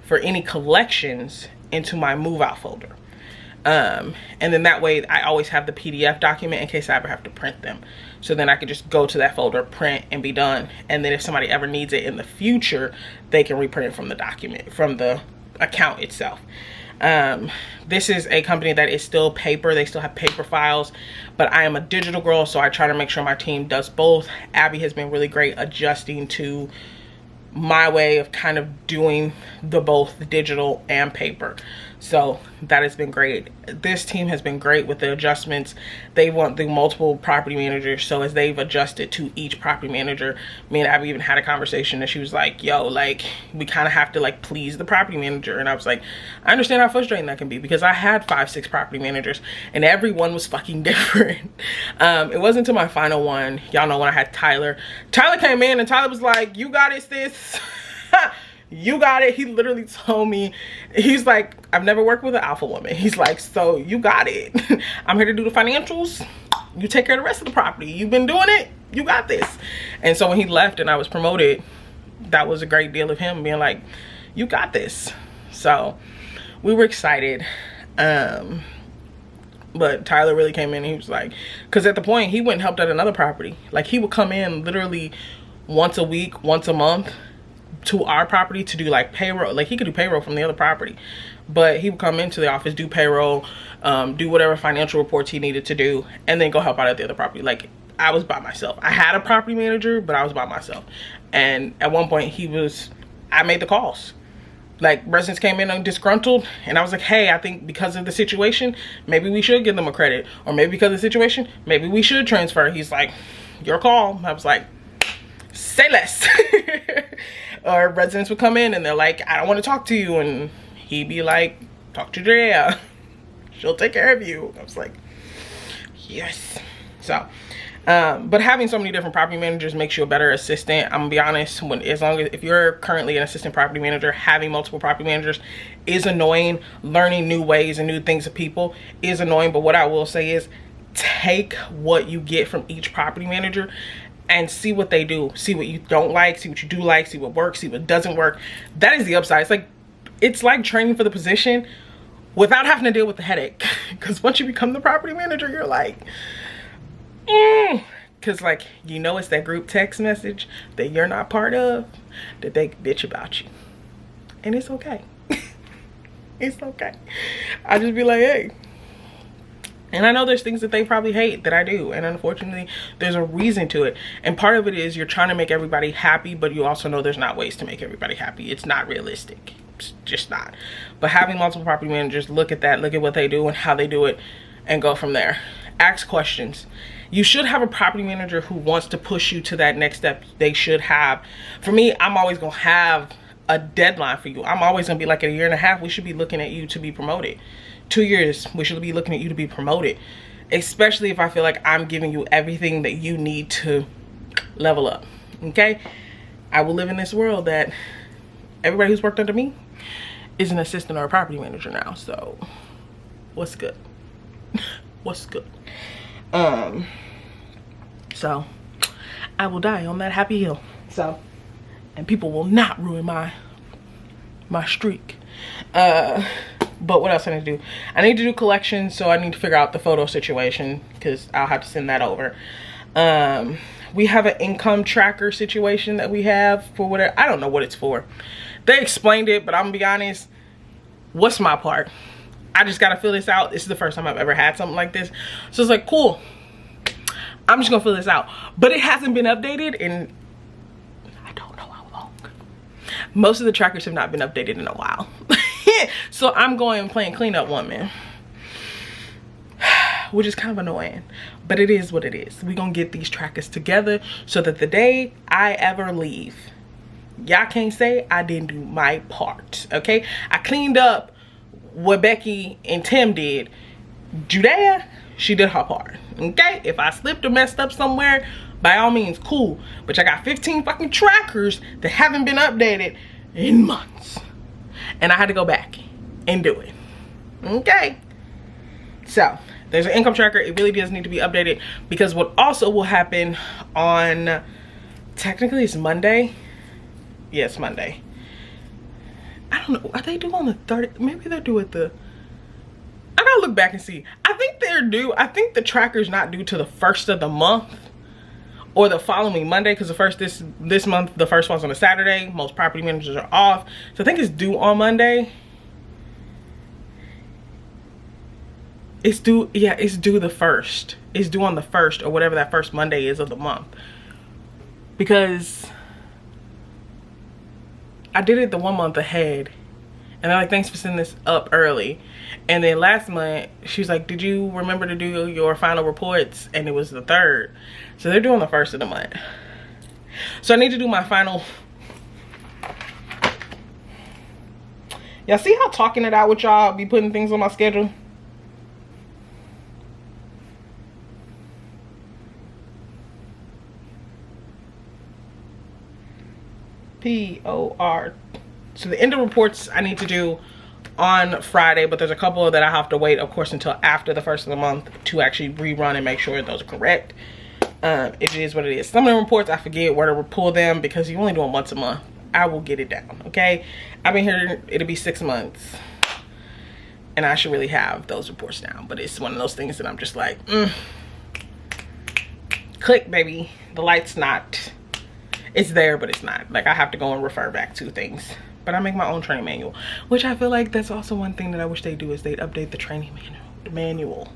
for any collections into my move out folder. And then that way I always have the PDF document in case I ever have to print them. So then I can just go to that folder, print, and be done. And then if somebody ever needs it in the future, they can reprint it from the document, from the account itself. This is a company that is still paper. They still have paper files, but I am a digital girl, so I try to make sure my team does both. Abby has been really great adjusting to my way of kind of doing the both digital and paper. So that has been great. This team has been great with the adjustments. They went through multiple property managers, so as they've adjusted to each property manager, me and Abby even had a conversation and she was like, yo, like, we kind of have to like please the property manager. And I was like, I understand how frustrating that can be, because I had 5-6 property managers and everyone was fucking different. It wasn't until my final one, y'all know, when I had Tyler came in and Tyler was like, you got it, sis. You got it. He literally told me, he's like, I've never worked with an alpha woman. He's like, so you got it. I'm here to do the financials. You take care of the rest of the property. You've been doing it. You got this. And so when he left and I was promoted, that was a great deal of him being like, you got this. So we were excited. But Tyler really came in and he was like, because at the point he went and helped at another property. Like, he would come in literally once a week, once a month to our property to do like payroll. Like, he could do payroll from the other property, but he would come into the office, do payroll, do whatever financial reports he needed to do, and then go help out at the other property. Like, I was by myself. I had a property manager, but I was by myself. And at one point I made the calls. Like, residents came in disgruntled, and I was like, hey, I think because of the situation, maybe we should give them a credit. Or maybe because of the situation, maybe we should transfer. He's like, your call. I was like, say less. Or residents would come in and they're like, I don't want to talk to you. And he'd be like, talk to Drea. She'll take care of you. I was like, yes. So, but having so many different property managers makes you a better assistant. I'm gonna be honest, if you're currently an assistant property manager, having multiple property managers is annoying. Learning new ways and new things of people is annoying. But what I will say is, take what you get from each property manager and see what they do. See what you don't like, see what you do like, see what works, see what doesn't work. That is the upside. It's like training for the position without having to deal with the headache. Because once you become the property manager, you're like, because like, you know, it's that group text message that you're not part of that they bitch about you, and it's okay. It's okay. I just be like, hey. And I know there's things that they probably hate that I do, and unfortunately there's a reason to it. And part of it is you're trying to make everybody happy, but you also know there's not ways to make everybody happy. It's not realistic. It's just not. But having multiple property managers look at that, look at what they do and how they do it, and go from there. Ask questions. You should have a property manager who wants to push you to that next step. They should have. For me, I'm always gonna have a deadline for you. I'm always gonna be like, in a year and a half, we should be looking at you to be promoted. 2 years, we should be looking at you to be promoted. Especially if I feel like I'm giving you everything that you need to level up, okay? I will live in this world that everybody who's worked under me is an assistant or a property manager now. So what's good? What's good? So I will die on that happy hill. So, and people will not ruin my streak. But what else I need to do? I need to do collections, so I need to figure out the photo situation, because I'll have to send that over. We have an income tracker situation that we have for whatever. I don't know what it's for. They explained it, but I'm gonna be honest, what's my part? I just gotta fill this out. This is the first time I've ever had something like this. So it's like, cool. I'm just gonna fill this out. But it hasn't been updated in, I don't know how long. Most of the trackers have not been updated in a while. So I'm going and playing cleanup woman, which is kind of annoying, but it is what it is. We're gonna get these trackers together so that the day I ever leave, y'all can't say I didn't do my part, okay? I cleaned up what Becky and Tim did. Judea, she did her part, okay? If I slipped or messed up somewhere, by all means, cool. But I got 15 fucking trackers that haven't been updated in months. And I had to go back and do it, okay? So there's an income tracker. It really does need to be updated, because what also will happen on, technically it's Monday. Yeah, it's Monday. I don't know, are they due on the 30th? Maybe they're due at the, I gotta look back and see. I think they're due, I think the tracker's not due to the 1st of the month or the following Monday, because the first this month, the first one's on a Saturday. Most property managers are off, so I think it's due on Monday. It's due, yeah, it's due the 1st. It's due on the 1st, or whatever that first Monday is of the month, because I did it the 1 month ahead, and they're like, thanks for sending this up early. And then last month she was like, did you remember to do your final reports? And it was the 3rd, so they're doing the 1st of the month. So I need to do my final. Y'all see how talking it out with y'all be putting things on my schedule? POR. So the end of reports I need to do on Friday, but there's a couple that I have to wait, of course, until after the 1st of the month to actually rerun and make sure those are correct. It is what it is. Some of the reports I forget where to pull them, because you only do them once a month. I will get it down, okay? I've been here, it'll be 6 months, and I should really have those reports down. But it's one of those things that I'm just like, click, baby. The light's not, it's there, but it's not. Like, I have to go and refer back to things. But I make my own training manual, which I feel like that's also one thing that I wish they do, is they'd update the training manual.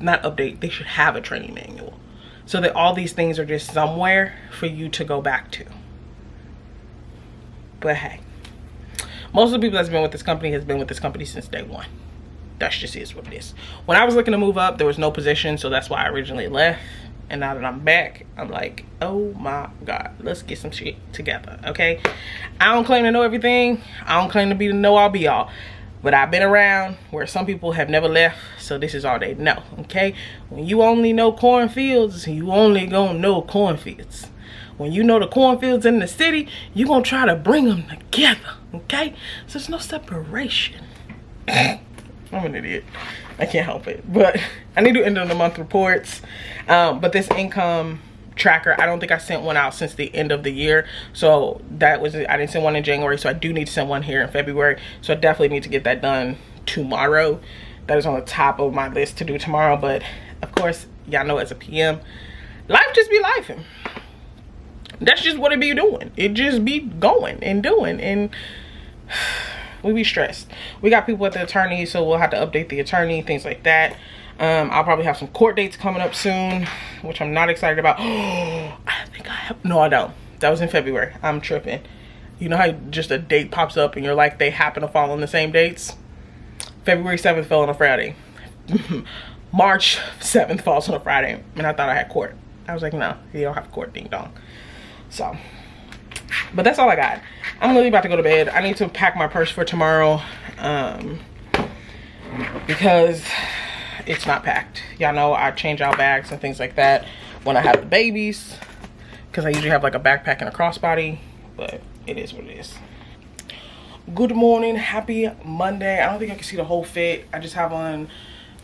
Not update, they should have a training manual, so that all these things are just somewhere for you to go back to. But hey, most of the people that's been with this company has been with this company since day one. That's just is what it is. When I was looking to move up, there was no position, so that's why I originally left. And now that I'm back, I'm like, oh my God, let's get some shit together, okay? I don't claim to know everything. I don't claim to be the know-all be-all. But I've been around where some people have never left, so this is all they know, okay? When you only know cornfields, you only gonna know cornfields. When you know the cornfields in the city, you gonna try to bring them together, okay? So there's no separation. I'm an idiot. I can't help it. But I need to end of the month reports. But this income tracker, I don't think I sent one out since the end of the year. So that was it. I didn't send one in January, so I do need to send one here in February. So I definitely need to get that done tomorrow. That is on the top of my list to do tomorrow. But of course, y'all know as a PM, life just be lifing. That's just what it be doing. It just be going and doing, and we be stressed. We got people at the attorney, so we'll have to update the attorney, things like that. I'll probably have some court dates coming up soon, which I'm not excited about. I think I have, no I don't. That was in February. I'm tripping. You know how just a date pops up and you're like, they happen to fall on the same dates? February 7th fell on a Friday. March 7th falls on a Friday, and I thought I had court. I was like, no, you don't have court, ding dong. So, but that's all I got. I'm really about to go to bed. I need to pack my purse for tomorrow, because it's not packed. Y'all know I change out bags and things like that when I have the babies, because I usually have like a backpack and a crossbody, but it is what it is. Good morning, happy Monday. I don't think I can see the whole fit. I just have on,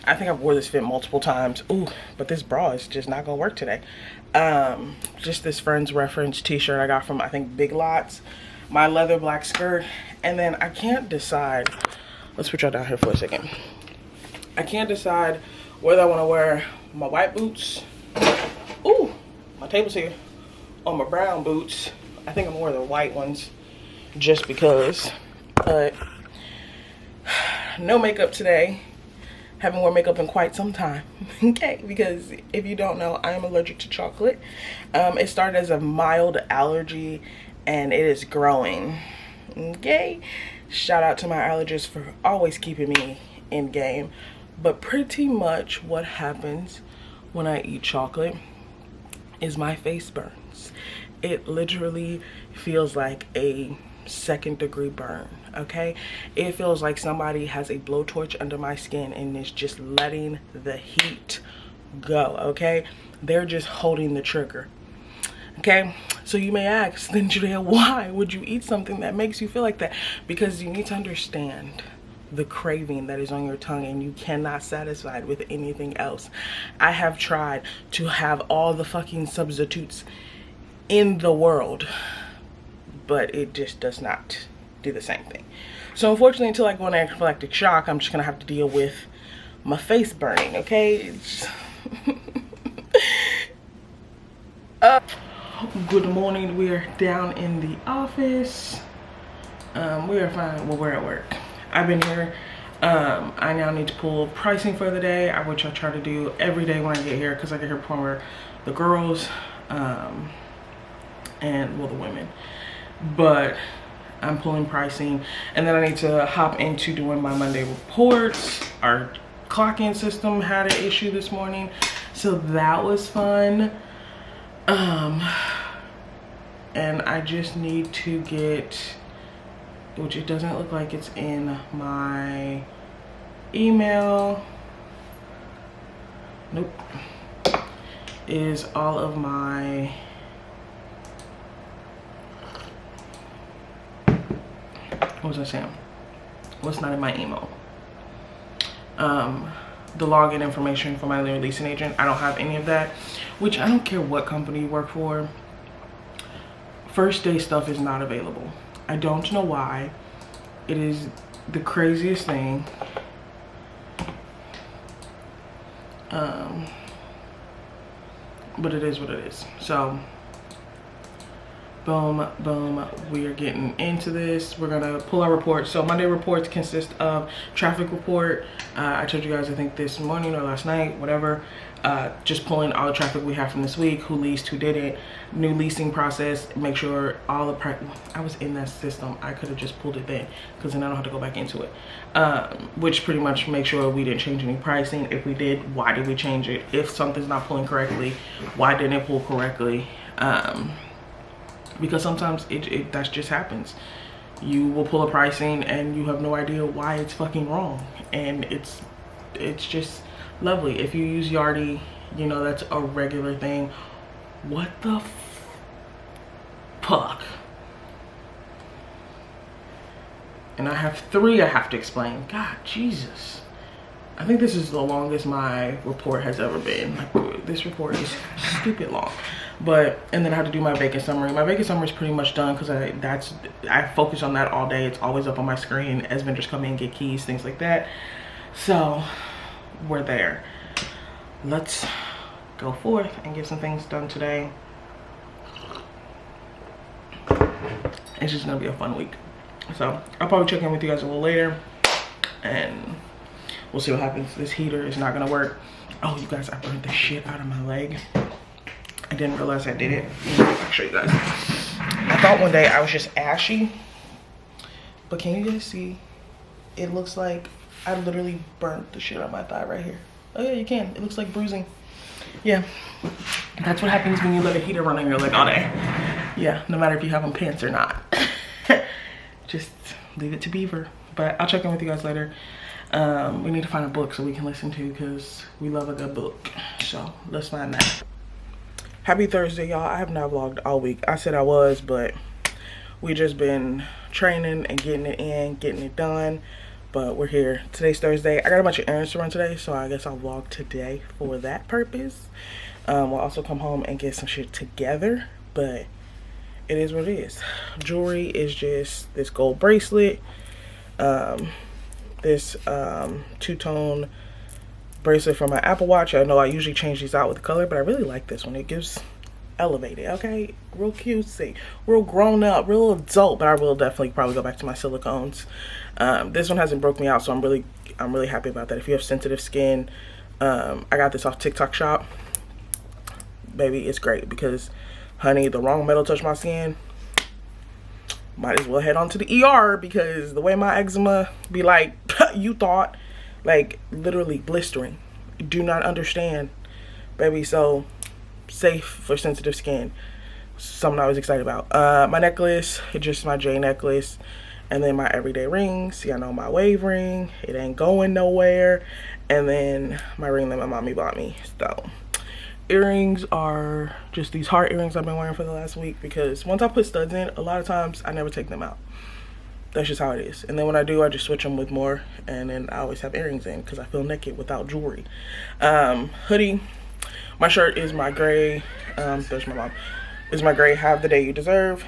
I think I've wore this fit multiple times. Ooh, but this bra is just not gonna work today. Just this Friends Reference t-shirt I got from, I think, Big Lots. My leather black skirt. And then I can't decide, let's put y'all down here for a second. I can't decide whether I want to wear my white boots. Ooh, my table's here. Or my brown boots. I think I'm gonna wear the white ones just because. But no makeup today. Haven't worn makeup in quite some time. Okay, because if you don't know, I am allergic to chocolate. It started as a mild allergy and it is growing. Okay, shout out to my allergist for always keeping me in game. But pretty much what happens when I eat chocolate is my face burns. It literally feels like a second-degree burn. Okay, it feels like somebody has a blowtorch under my skin and is just letting the heat go. Okay, they're just holding the trigger. Okay, so you may ask, then Judea, why would you eat something that makes you feel like that? Because you need to understand the craving that is on your tongue, and you cannot satisfy it with anything else. I have tried to have all the fucking substitutes in the world, but it just does not do the same thing. So unfortunately, until I go into anaphylactic shock, I'm just gonna have to deal with my face burning. Okay, good morning. We're down in the office. We are fine. Well, we're at work. I've been here. I now need to pull pricing for the day, which I try to do every day when I get here, because I get here before the girls and, well, the women. But I'm pulling pricing, and then I need to hop into doing my Monday reports. Our clock-in system had an issue this morning, so that was fun. And I just need to get, which it doesn't look like it's in my email. Nope. Is all of my what was I saying? What's not in my email? The login information for my new leasing agent. I don't have any of that, which I don't care what company you work for first day stuff is not available. I don't know why. It is the craziest thing. But it is what it is. So boom, boom, we are getting into this. We're gonna pull our reports. So Monday reports consist of traffic report. I told you guys, I think this morning or last night, whatever, just pulling all the traffic we have from this week, who leased, who didn't, new leasing process, make sure all the I was in that system. I could have just pulled it then, because then I don't have to go back into it. Which pretty much make sure we didn't change any pricing. If we did, why did we change it? If something's not pulling correctly, why didn't it pull correctly? Because sometimes that just happens. You will pull a pricing and you have no idea why it's fucking wrong, and it's just lovely. If you use Yardi, you know that's a regular thing. What the fuck? And I have 3 I have to explain. God, Jesus. I think this is the longest my report has ever been. Like, this report is stupid long. But, and then I have to do my vacant summary. My vacant summary is pretty much done because I focus on that all day. It's always up on my screen as vendors come in, get keys, things like that. So we're there. Let's go forth and get some things done today. It's just gonna be a fun week. So I'll probably check in with you guys a little later and we'll see what happens. This heater is not gonna work. Oh, you guys, I burned the shit out of my leg. I didn't realize I did it. I'll show you guys. I thought one day I was just ashy, but can you guys see? It looks like I literally burnt the shit on my thigh right here. Oh yeah, you can. It looks like bruising. Yeah, that's what happens when you let a heater run on your leg all day. Yeah, no matter if you have on pants or not. Just leave it to Beaver. But I'll check in with you guys later. We need to find a book so we can listen to, because we love a good book. So let's find that. Happy Thursday, y'all. I have not vlogged all week. I said I was, but we just been training and getting it in, getting it done. But we're here. Today's Thursday. I got a bunch of errands to run today, so I guess I'll vlog today for that purpose. We'll also come home and get some shit together, but it is what it is. Jewelry is just this gold bracelet, this two-tone bracelet from my Apple Watch. I know I usually change these out with the color, but I really like this one. It gives elevated, okay, real cutesy, real grown up, real adult, but I will definitely probably go back to my silicones. This one hasn't broke me out, so I'm really happy about that. If you have sensitive skin, I got this off TikTok Shop. Baby, it's great because, honey, the wrong metal touched my skin, might as well head on to the ER, because the way my eczema be like, you thought, like literally blistering. Do not understand, baby. So safe for sensitive skin. Something I was excited about. My necklace, it's just my J necklace, and then my everyday rings. Y'all know my wave ring, it ain't going nowhere, and then my ring that my mommy bought me. So earrings are just these heart earrings I've been wearing for the last week, because once I put studs in, a lot of times I never take them out. That's just how it is. And then when I do, I just switch them with more, and then I always have earrings in because I feel naked without jewelry. Hoodie, my shirt is my gray, there's my mom, is my gray Have the Day You Deserve,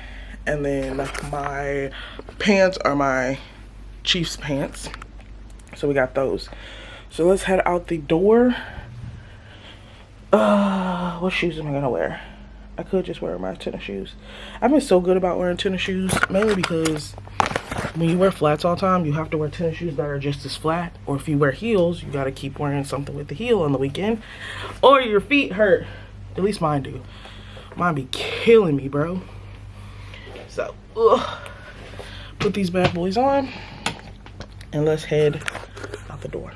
and then my pants are my Chiefs pants. So we got those. So let's head out the door. What shoes am I gonna wear? I could just wear my tennis shoes. I've been so good about wearing tennis shoes, mainly because when you wear flats all the time, you have to wear tennis shoes that are just as flat. Or if you wear heels, you gotta keep wearing something with the heel on the weekend, or your feet hurt. At least mine do. Mine be killing me, bro. So, put these bad boys on, and let's head out the door.